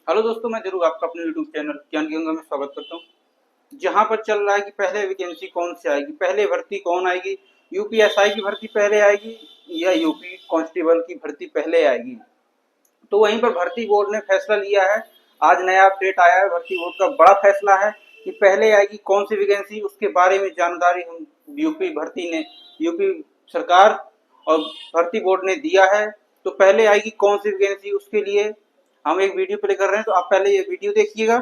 Hello दोस्तों, मैं जरूर आपका अपने यूट्यूब चैनल ज्ञान गंगा में स्वागत करता हूँ। जहाँ पर चल रहा है कि पहले वैकेंसी कौन सी आएगी, पहले भर्ती कौन आएगी, यूपीएसआई की भर्ती पहले आएगी या यूपी कांस्टेबल की भर्ती पहले आएगी। तो वहीं पर भर्ती बोर्ड ने फैसला लिया है। आज नया अपडेट आया है, भर्ती बोर्ड का बड़ा फैसला है कि पहले आएगी कौन सी वैकेंसी, उसके बारे में जानकारी हम यूपी सरकार और भर्ती बोर्ड ने दिया है। तो पहले आएगी कौन सी वैकेंसी, उसके लिए हम एक वीडियो प्ले कर रहे हैं, तो आप पहले ये वीडियो देखिएगा।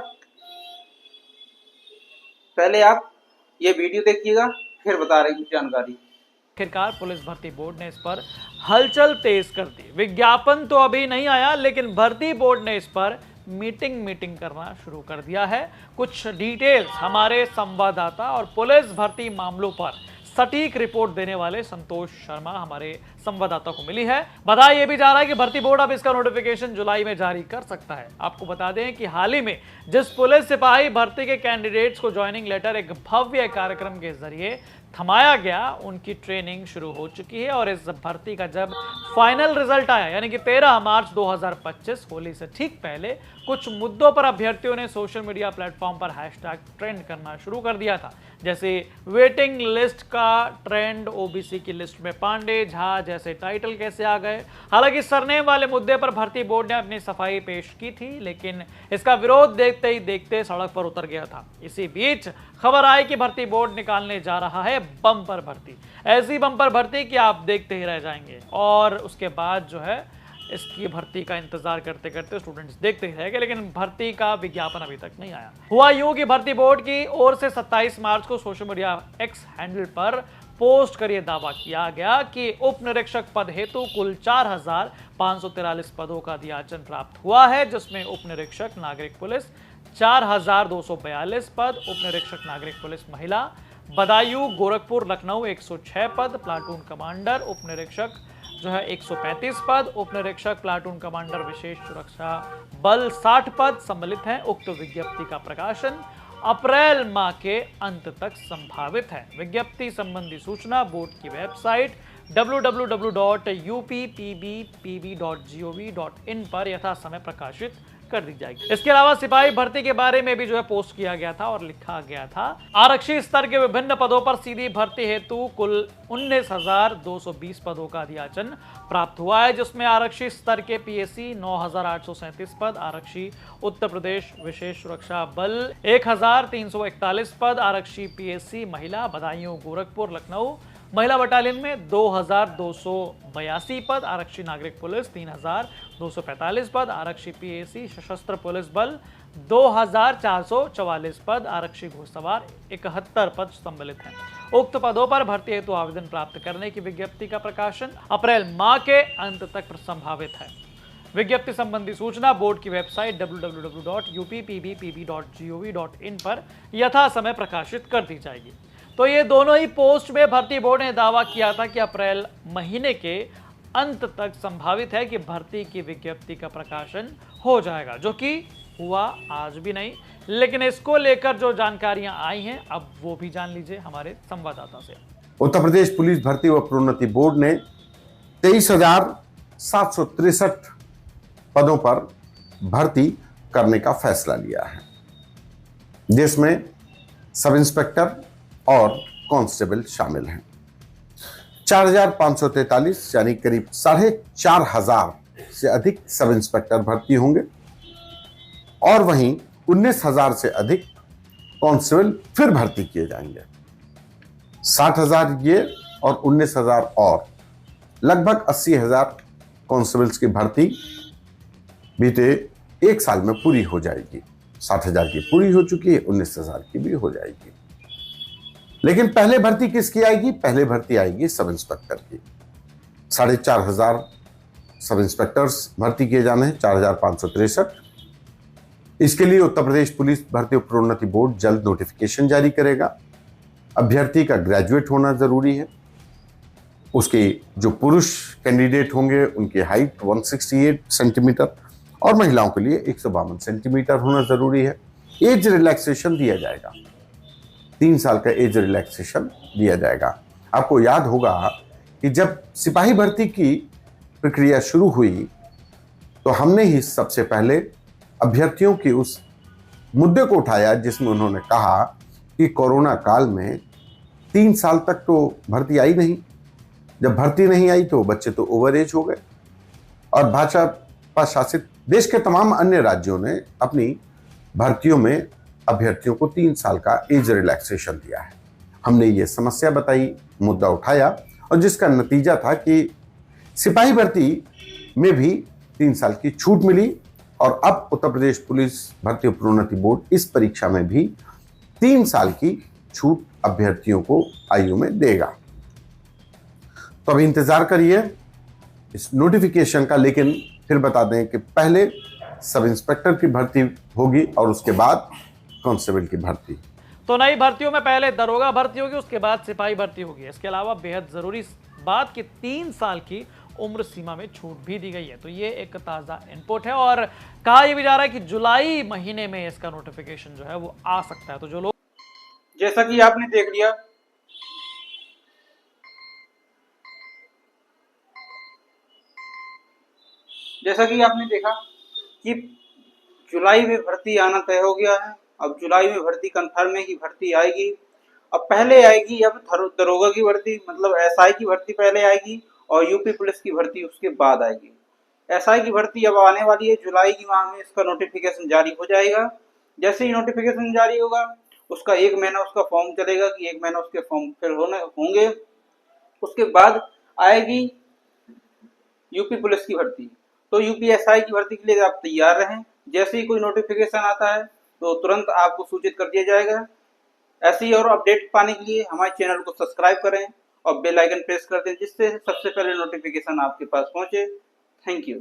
फिर बता रहे हैं जानकारी। आखिरकार पुलिस भर्ती बोर्ड ने इस पर हलचल तेज कर दी। विज्ञापन तो अभी नहीं आया, लेकिन भर्ती बोर्ड ने इस पर मीटिंग करना शुरू कर दिया है। कुछ डिटेल्स हमारे संवाददाता और पुलिस भर्ती मामलों पर सटीक रिपोर्ट देने वाले संतोष शर्मा हमारे संवाददाता को मिली है। बताया यह भी जा रहा है कि भर्ती बोर्ड अब इसका नोटिफिकेशन जुलाई में जारी कर सकता है। आपको बता दें कि हाल ही में जिस पुलिस सिपाही भर्ती के कैंडिडेट्स को ज्वाइनिंग लेटर एक भव्य कार्यक्रम के जरिए थमाया गया, उनकी ट्रेनिंग शुरू हो चुकी है और इस भर्ती का जब फाइनल रिजल्ट आया यानी कि 13 मार्च 2025 होली से ठीक पहले कुछ मुद्दों पर अभ्यर्थियों ने सोशल मीडिया प्लेटफॉर्म पर हैशटैग ट्रेंड करना शुरू कर दिया था। जैसे वेटिंग लिस्ट का ट्रेंड, ओबीसी की लिस्ट में पांडे झा जैसे टाइटल कैसे आ गए। हालांकि सरनेम वाले मुद्दे पर भर्ती बोर्ड ने अपनी सफाई पेश की थी, लेकिन इसका विरोध देखते ही देखते सड़क पर उतर गया था। इसी बीच खबर आई कि भर्ती बोर्ड निकालने जा रहा है बम्पर भर्ती, ऐसी बम्पर भर्ती कि आप देखते ही रह जाएंगे। और उसके बाद जो है इसकी भर्ती का इंतजार करते करते स्टूडेंट्स देखते ही रह गए, लेकिन भर्ती का विज्ञापन अभी तक नहीं आया। हुआ यूं कि भर्ती बोर्ड की ओर से 27 मार्च को सोशल मीडिया एक्स हैंडल पर पोस्ट कर यह दावा किया गया कि उप निरीक्षक पद हेतु कुल 4,543 पदों का दियाचन प्राप्त हुआ है, जिसमें उप निरीक्षक नागरिक पुलिस 4,242 पद, उप निरीक्षक नागरिक पुलिस महिला बदायूं गोरखपुर लखनऊ 106 पद, प्लाटून कमांडर उप निरीक्षक जो है 135 पद, उप निरीक्षक प्लाटून कमांडर विशेष सुरक्षा बल 60 पद सम्मिलित हैं। उक्त विज्ञप्ति का प्रकाशन अप्रैल माह के अंत तक संभावित है। विज्ञप्ति संबंधी सूचना बोर्ड की वेबसाइट www.uppbpb.gov.in पर यथा समय प्रकाशित कर दी जाएगी। इसके अलावा सिपाही भर्ती के बारे में भी जो है पोस्ट किया गया था और लिखा गया था, आरक्षी स्तर के विभिन्न पदों पर सीधी भर्ती हेतु कुल 19,220 पदों का दियाचन प्राप्त हुआ है, जिसमें आरक्षी स्तर के पीएससी 9,837 पद, आरक्षी उत्तर प्रदेश विशेष सुरक्षा बल 1,341 पद, आरक्षी पीएससी महिला बदायूं गोरखपुर लखनऊ महिला बटालियन में 2,282 पद, आरक्षी नागरिक पुलिस 3,245 पद, आरक्षी पीएसी सशस्त्र पुलिस बल 2,444 पद, आरक्षी घुड़सवार 71 पद सम्मिलित हैं। उक्त पदों पर भर्ती हेतु आवेदन प्राप्त करने की विज्ञप्ति का प्रकाशन अप्रैल माह के अंत तक संभावित है। विज्ञप्ति संबंधी सूचना बोर्ड की वेबसाइट www.uppbpb.gov.in पर यथा समय प्रकाशित कर दी जाएगी। तो ये दोनों ही पोस्ट में भर्ती बोर्ड ने दावा किया था कि अप्रैल महीने के अंत तक संभावित है कि भर्ती की विज्ञप्ति का प्रकाशन हो जाएगा, जो कि हुआ आज भी नहीं। लेकिन इसको लेकर जो जानकारियां आई हैं अब वो भी जान लीजिए हमारे संवाददाता से। उत्तर प्रदेश पुलिस भर्ती व प्रोन्नति बोर्ड ने 23,763 पदों पर भर्ती करने का फैसला लिया है, जिसमें सब इंस्पेक्टर और कांस्टेबल शामिल हैं। 4,543 यानी करीब 4,500 से अधिक सब इंस्पेक्टर भर्ती होंगे और वहीं 19,000 से अधिक कांस्टेबल फिर भर्ती किए जाएंगे। 60,000 ये और 19,000 और लगभग 80,000 कांस्टेबल्स की भर्ती बीते एक साल में पूरी हो जाएगी। 60,000 की पूरी हो चुकी है, 19,000 की भी हो जाएगी। लेकिन पहले भर्ती किसकी आएगी? पहले भर्ती आएगी सब इंस्पेक्टर की। 4,500 सब इंस्पेक्टर्स भर्ती किए जाने हैं, 4,563। इसके लिए उत्तर प्रदेश पुलिस भर्ती और प्रोन्नति बोर्ड जल्द नोटिफिकेशन जारी करेगा। अभ्यर्थी का ग्रेजुएट होना जरूरी है। उसके जो पुरुष कैंडिडेट होंगे उनकी हाइट 168 सेंटीमीटर और महिलाओं के लिए 152 सेंटीमीटर होना जरूरी है। एज रिलैक्सेशन दिया जाएगा, 3 साल का एज रिलैक्सेशन दिया जाएगा। आपको याद होगा कि जब सिपाही भर्ती की प्रक्रिया शुरू हुई तो हमने ही सबसे पहले अभ्यर्थियों की उस मुद्दे को उठाया जिसमें उन्होंने कहा कि कोरोना काल में 3 साल तक तो भर्ती आई नहीं, जब भर्ती नहीं आई तो बच्चे तो ओवर एज हो गए, और भाजपा शासित देश के तमाम अन्य राज्यों ने अपनी भर्तियों में अभ्यर्थियों को 3 साल का एज रिलैक्सेशन दिया है। हमने ये समस्या बताई, मुद्दा उठाया, और जिसका नतीजा था कि सिपाही भर्ती में भी 3 साल की छूट मिली, और अब उत्तर प्रदेश पुलिस भर्ती और प्रोन्नति बोर्ड इस परीक्षा में भी 3 साल की छूट अभ्यर्थियों को आयु में देगा। तो अभी इंतजार करिए इस नोटिफिकेशन का, लेकिन फिर बता दें कि पहले सब इंस्पेक्टर की भर्ती होगी और उसके बाद कांस्टेबल की भर्ती। तो नई भर्तियों में पहले दरोगा भर्ती होगी, उसके बाद सिपाही भर्ती होगी। इसके अलावा बेहद जरूरी बात कि 3 साल की उम्र सीमा में छूट भी दी गई है। तो ये एक ताजा इनपुट है, और कहा यह भी जा रहा है कि जुलाई महीने में इसका नोटिफिकेशन जो है वो आ सकता है। तो जो लोग, जैसा कि आपने देख लिया, जैसा कि आपने देखा कि जुलाई में भर्ती आना तय हो गया है। अब जुलाई में भर्ती कंफर्म है कि भर्ती आएगी। अब पहले आएगी, अब दरोगा की भर्ती मतलब एसआई की भर्ती पहले आएगी, और यूपी पुलिस की भर्ती उसके बाद आएगी। एसआई की भर्ती अब आने वाली है, जुलाई की माह में इसका नोटिफिकेशन जारी हो जाएगा। जैसे ही नोटिफिकेशन जारी होगा, उसका 1 महीना उसका फॉर्म चलेगा कि 1 महीना उसके फॉर्म फिल होंगे। उसके बाद आएगी यूपी पुलिस की भर्ती। तो यूपीएसआई की भर्ती के लिए आप तैयार रहें। जैसे ही कोई नोटिफिकेशन आता है तो तुरंत आपको सूचित कर दिया जाएगा। ऐसे ही और अपडेट पाने के लिए हमारे चैनल को सब्सक्राइब करें और बेल आइकन प्रेस कर दें, जिससे सबसे पहले नोटिफिकेशन आपके पास पहुंचे। Thank you.